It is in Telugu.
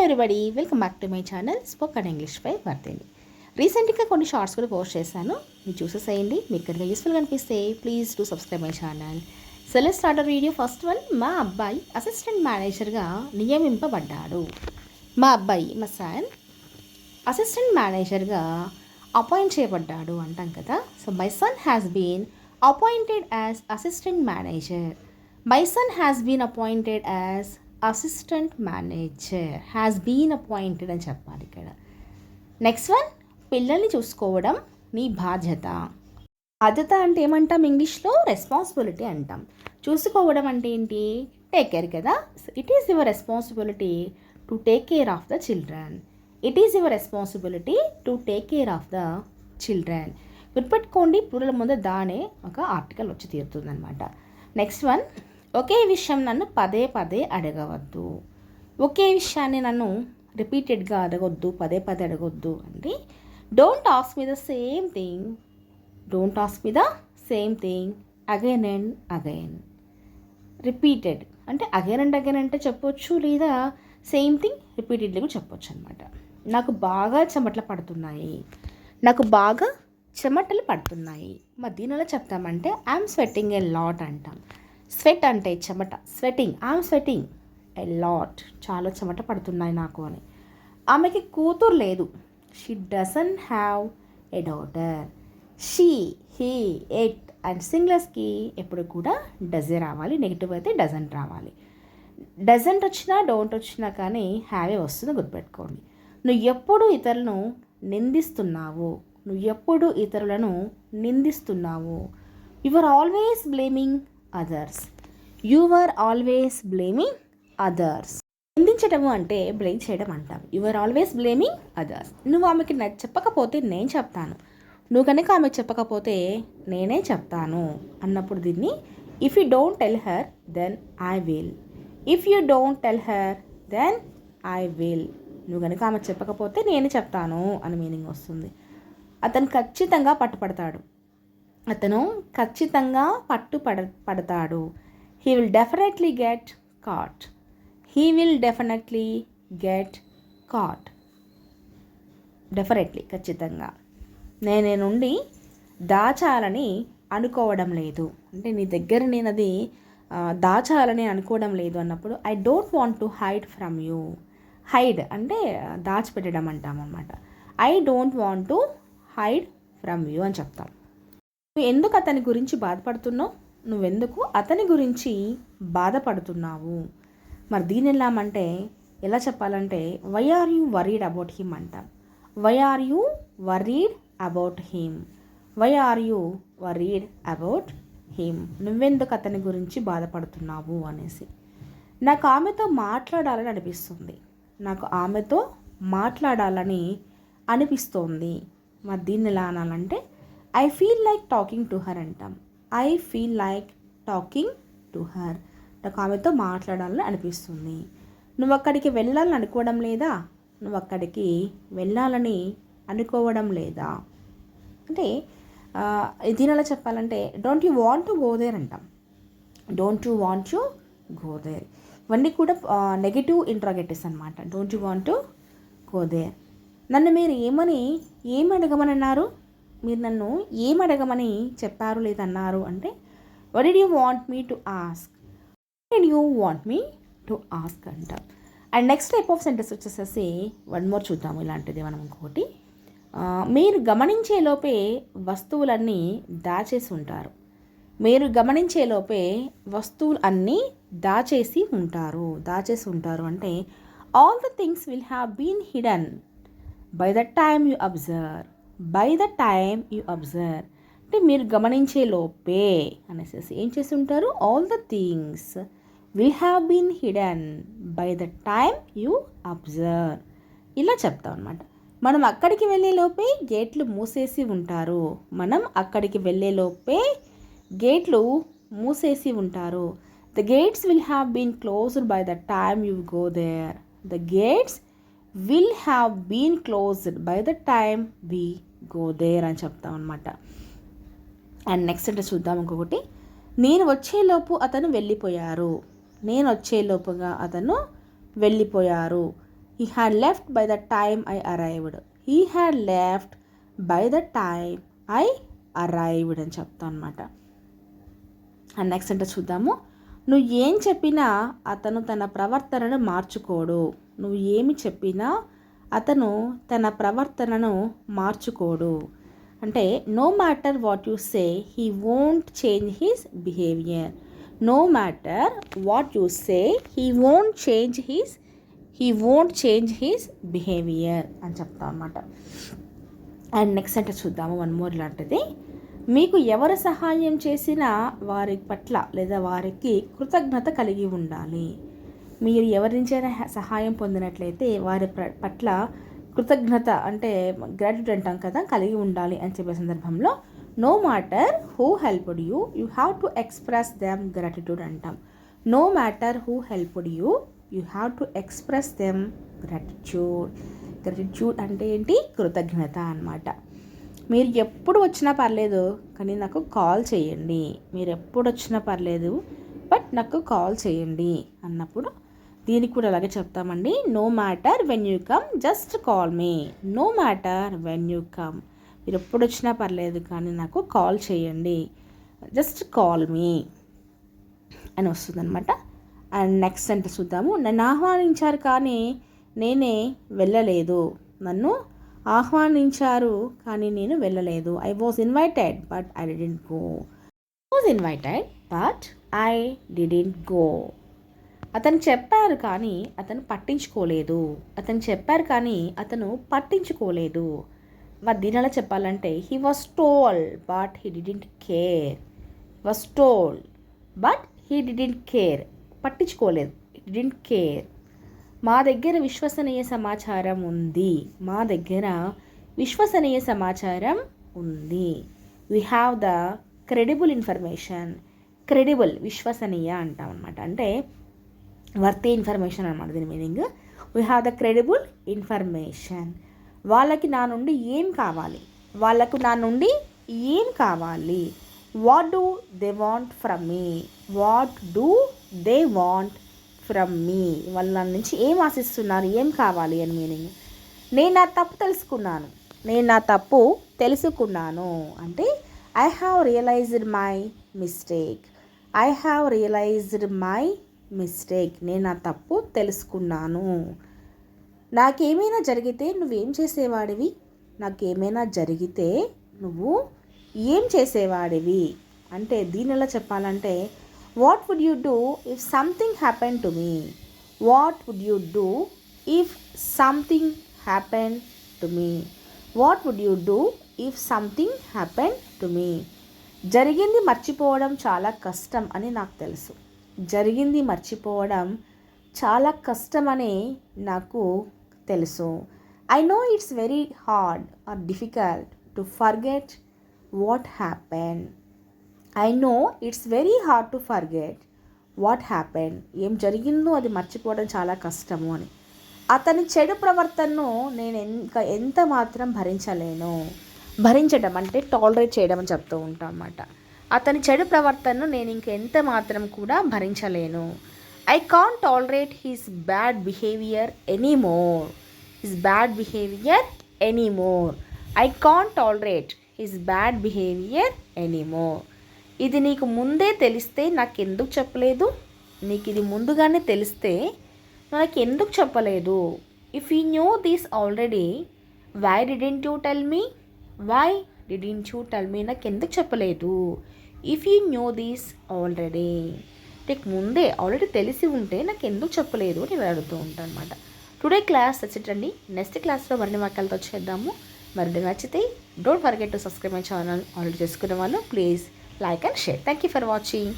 Everybody, welcome back to my channel spoken English by Vardhini. రీసెంట్గా కొన్ని షార్ట్స్ కూడా పోస్ట్ చేశాను, మీరు చూసేసేయండి. మీకు కనుక యూస్ఫుల్గా అనిపిస్తే please do subscribe my channel. So let's start the video. First one, మా అబ్బాయి అసిస్టెంట్ మేనేజర్గా నియమింపబడ్డాడు. మా అబ్బాయి, మా సన్ అసిస్టెంట్ మేనేజర్గా అపాయింట్ చేయబడ్డాడు అంటాం కదా. So my son has been appointed as assistant manager. My son has been appointed as assistant manager. Has been appointed అని చెప్పాలి ఇక్కడ. నెక్స్ట్ వన్, పిల్లల్ని చూసుకోవడం నీ బాధ్యత. బాధ్యత అంటే ఏమంటాం ఇంగ్లీష్లో? రెస్పాన్సిబిలిటీ అంటాం. చూసుకోవడం అంటే ఏంటి? టేక్ కేర్ కదా. It is your responsibility to take care of the children. It is your responsibility to take care of the children. గుర్తుపెట్టుకోండి, ప్లూరల్ ముందు దానే ఒక ఆర్టికల్ వచ్చి తీరుతుంది అనమాట. నెక్స్ట్ వన్, ఒకే విషయం నన్ను పదే పదే అడగవద్దు. ఒకే విషయాన్ని నన్ను రిపీటెడ్గా అడగొద్దు, పదే పదే అడగొద్దు అంటే don't ask me the same thing. Don't ask me the same thing again and again. Repeated అంటే అగైన్ అండ్ అగైన్ అంటే చెప్పొచ్చు, లేదా సేమ్ థింగ్ రిపీటెడ్లీ కూడా చెప్పొచ్చు అనమాట. నాకు బాగా చెమటలు పడుతున్నాయి. నాకు బాగా చెమటలు పడుతున్నాయి. మరి దీనిలో చెప్తామంటే ఐఎమ్ స్వెట్టింగ్ ఎ లాట్ అంటాం. స్వెట్ అంటే చెమట, sweating, I'm sweating a lot, చాలా చెమట పడుతున్నాయి నాకు అని. ఆమెకి కూతురు లేదు. She doesn't have a daughter. She, he, it and సింగులర్స్కి ఎప్పుడు కూడా డజే రావాలి, నెగిటివ్ అయితే డజంట్ రావాలి. డజంట్ వచ్చినా డోంట్ వచ్చినా కానీ హ్యావే వస్తుంది, గుర్తుపెట్టుకోండి. నువ్వు ఎప్పుడు ఇతరులను నిందిస్తున్నావు. నువ్వు ఎప్పుడు ఇతరులను నిందిస్తున్నావు. You are always blaming others. You are always blaming others. నిందించడము అంటే బ్లేమ్ చేయడం అంటాం. You are always blaming others. నువ్వు ఆమెకి చెప్పకపోతే నేను చెప్తాను, నువ్వు కనుక ఆమెకు చెప్పకపోతే నేనే చెప్తాను అన్నప్పుడు దీన్ని if you don't tell her then I will. If you don't tell her then I will. నువ్వు కనుక ఆమెకు చెప్పకపోతే నేనే చెప్తాను అని మీనింగ్ వస్తుంది. అతను ఖచ్చితంగా పట్టుపడతాడు. అతను ఖచ్చితంగా పడతాడు. He will definitely get caught. He will definitely get caught. Definitely ఖచ్చితంగా. నేను నుండి దాచాలని అనుకోవడం లేదు అంటే నీ దగ్గర నేను అది దాచాలని అనుకోవడం లేదు అన్నప్పుడు I don't want to hide from you. Hide అంటే దాచిపెట్టడం అంటాం అన్నమాట. I don't want to hide from you అని చెప్తాం. నువ్వు ఎందుకు అతని గురించి బాధపడుతున్నావు? నువ్వెందుకు అతని గురించి బాధపడుతున్నావు? మరి దీని ఎలా చెప్పాలంటే why are you worried about him అంటాం. Why are you worried about him. Why are you worried about him. నువ్వెందుకు అతని గురించి బాధపడుతున్నావు అనేసి. నాకు ఆమెతో మాట్లాడాలని అనిపిస్తుంది. నాకు ఆమెతో మాట్లాడాలని అనిపిస్తోంది. మరి దీన్ని ఎలా అనాలంటే I feel like talking to her అంటాం. I feel like talking to her. నాకు ఆమెతో మాట్లాడాలని అనిపిస్తుంది. నువ్వు అక్కడికి వెళ్ళాలని అనుకోవడం లేదా? నువ్వు అక్కడికి వెళ్ళాలని అనుకోవడం లేదా అంటే దీనిలా చెప్పాలంటే don't you want to go there అంటాం. Don't you want to go there. ఇవన్నీ కూడా నెగిటివ్ ఇంట్రాగేటివ్స్ అనమాట. Don't you want to go there. నన్ను మీరు ఏమి అడగమని అన్నారు? మీరు నన్ను ఏం అడగమని చెప్పారు లేదన్నారు అంటే what did you want me to ask. What did you want me to ask అంటాం. And next type of sentence వచ్చేసేసి వన్ మోర్ చూద్దాము. ఇలాంటిది మనం ఇంకొకటి, మీరు గమనించే లోపే వస్తువులన్నీ దాచేసి ఉంటారు. మీరు గమనించే లోపే వస్తువులు అన్నీ దాచేసి ఉంటారు అంటే all the things will have been hidden by the time you observe. By the time you observe అంటే మీరు గమనించే లోపే అనేసి ఏం చేసి ఉంటారు? All the things will have been hidden by the time you observe. ఇలా చెప్తాం అనమాట. మనం అక్కడికి వెళ్ళే లోపే గేట్లు మూసేసి ఉంటారు. మనం అక్కడికి వెళ్ళే లోపే గేట్లు మూసేసి ఉంటారు. The gates will have been closed by the time you go there. The gates will have been closed by the time we go there అని చెప్తాం అనమాట. అండ్ నెక్స్ట్ అంటే చూద్దాం ఇంకొకటి, నేను వచ్చేలోపు అతను వెళ్ళిపోయారు. నేను వచ్చేలోపుగా అతను వెళ్ళిపోయారు. He had left by the time I arrived. He had left by the time I arrived అని చెప్తాం అనమాట. అండ్ నెక్స్ట్ అంటే చూద్దాము. నువ్వు ఏం చెప్పినా అతను తన ప్రవర్తనను మార్చుకోడు. నువ్వు ఏమి చెప్పినా అతను తన ప్రవర్తనను మార్చుకోడు. అంటే no matter what you say he won't change his behaviour. No matter what you say he won't change his behaviour అని చెప్తాం అనమాట. అండ్ నెక్స్ట్ అంటే చూద్దాము వన్ మోర్ లాంటిది. మీకు ఎవరు సహాయం చేసినా వారి పట్ల లేదా వారికి కృతజ్ఞత కలిగి ఉండాలి. మీరు ఎవరి నుంచైనా సహాయం పొందినట్లయితే వారి పట్ల కృతజ్ఞత అంటే గ్రాటిట్యూడ్ అంటాం కదా, కలిగి ఉండాలి అని చెప్పే సందర్భంలో no matter who helped you you have to express them gratitude అంటాం. No matter who helped you you have to express them gratitude. Gratitude అంటే ఏంటి? కృతజ్ఞత అన్నమాట. మీరు ఎప్పుడు వచ్చినా పర్లేదు కానీ నాకు కాల్ చేయండి. మీరు ఎప్పుడు వచ్చినా పర్లేదు బట్ నాకు కాల్ చేయండి అన్నప్పుడు దీనికి కూడా అలాగే చెప్తామండి. No matter when you come just call me. No matter when you come, మీరు ఎప్పుడు వచ్చినా పర్లేదు కానీ నాకు కాల్ చేయండి, జస్ట్ కాల్ మీ అని వస్తుందన్నమాట. అండ్ నెక్స్ట్ అంటే చూద్దాము. నన్ను ఆహ్వానించారు కానీ నేనే వెళ్ళలేదు. నన్ను ఆహ్వానించారు కానీ నేను వెళ్ళలేదు. I was invited but I didn't go. Was invited but I didn't go. అతను చెప్పారు కానీ అతను పట్టించుకోలేదు. అతను చెప్పారు కానీ అతను పట్టించుకోలేదు. మరి దీని ఎలా చెప్పాలంటే he was told but he didn't care. Was told but he didn't care, పట్టించుకోలేదు, డిడెంట్ కేర్. మా దగ్గర విశ్వసనీయ సమాచారం ఉంది. మా దగ్గర విశ్వసనీయ సమాచారం ఉంది. We have the credible information. Credible విశ్వసనీయ అంటాం అనమాట. అంటే వర్తీ ఇన్ఫర్మేషన్ అనమాట దీని meaning. We have the credible information. వాళ్ళకి నా నుండి ఏం కావాలి, వాళ్ళకు నా నుండి ఏం కావాలి. What do they want from me. What do they want from మీ, వాళ్ళ నా నుంచి ఏం ఆశిస్తున్నారు, ఏం కావాలి అని మీనింగ్. నేను నా తప్పు తెలుసుకున్నాను. నేను నా తప్పు తెలుసుకున్నాను అంటే I have realised my mistake. I have realised my mistake. నేను నా తప్పు తెలుసుకున్నాను. నాకేమైనా జరిగితే నువ్వేం చేసేవాడివి. నాకేమైనా జరిగితే నువ్వు ఏం చేసేవాడివి అంటే దీని ఎలా చెప్పాలంటే what would you do if something happen to me. What would you do if something happen to me. What would you do if something happen to me. జరిగింది మర్చిపోవడం చాలా కష్టం అని నాకు తెలుసు. జరిగింది మర్చిపోవడం చాలా కష్టమని నాకు తెలుసు. I know it's very hard or difficult to forget what happen. I know it's very hard to forget what happen. ఏం జరిగిందో అది మర్చిపోవడం చాలా కష్టము అని. అతని చెడు ప్రవర్తనను నేను ఎంత మాత్రం భరించలేను. భరించడం అంటే టాలరేట్ చేయడం అని చెప్తూ ఉంటాం అన్నమాట. అతని చెడు ప్రవర్తనను నేను ఇంకెంత మాత్రం కూడా భరించలేను. I can't tolerate his bad behaviour anymore. His bad behaviour anymore. I can't tolerate his bad behaviour anymore. ఇది నీకు ముందే తెలిస్తే నాకెందుకు చెప్పలేదు. నీకు ఇది ముందుగానే తెలిస్తే నాకు ఎందుకు చెప్పలేదు. If you knew this already why didn't you tell me. Why didn't you tell me, నాకు ఎందుకు చెప్పలేదు. If you knew this already, నీకు ముందే ఆల్రెడీ తెలిసి ఉంటే నాకు ఎందుకు చెప్పలేదు అని నేను అడుగుతూ ఉంటాను అనమాట. Today class వచ్చేటండి. నెక్స్ట్ క్లాస్లో మరిన్ని వాక్యాలతో వచ్చేద్దాము. మరి నచ్చితే don't forget to subscribe my channel. Already చేసుకునే వాళ్ళు please like and share. Thank you for watching.